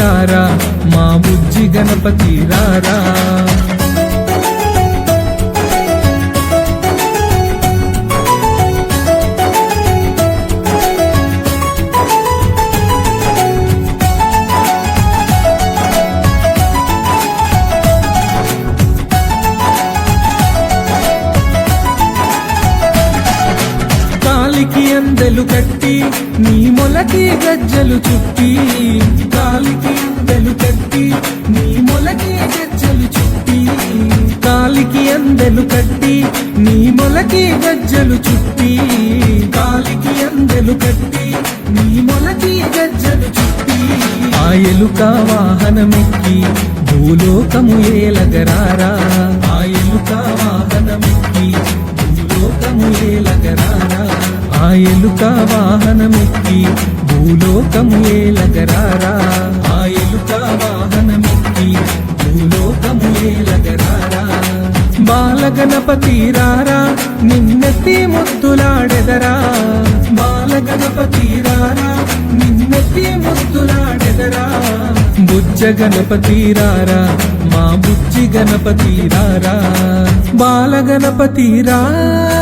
రారా మా బుజ్జి గణపతి రారా. కాలికి అందెలు కట్టి నీ మొలకి గజ్జలు చుట్టి, కాలికి అందెలు కట్టి నీ మొలకి గజ్జలు చుట్టి, కాలికి అందెలు కట్టి నీ మొలకి గజ్జలు చుట్టి, కాలికి అందెలు కట్టి నీ మొలకి గజ్జలు చుట్టి. ఆ ఎలుక వాహనమెక్కి భూలోకము ఏలగరారా, ఆ ఎలుక వాహనమెక్కి భూలోకము ఏలగరారా, ఆ ఎలుక వాహనమెక్కి భూలోకము ఏలగరారా, ఆ ఎలుక వాహనమెక్కి భూలోకము ఏలగరారా. బాలగణపతి రారా నిన్నెత్తి ముద్దులాడెదరా, బాలగణపతి రారా నిన్నెత్తి ముద్దులాడెదరా. బుజ్జ గణపతి రారా మా బుజ్జి గణపతి రారా, బాలగణపతి రారా.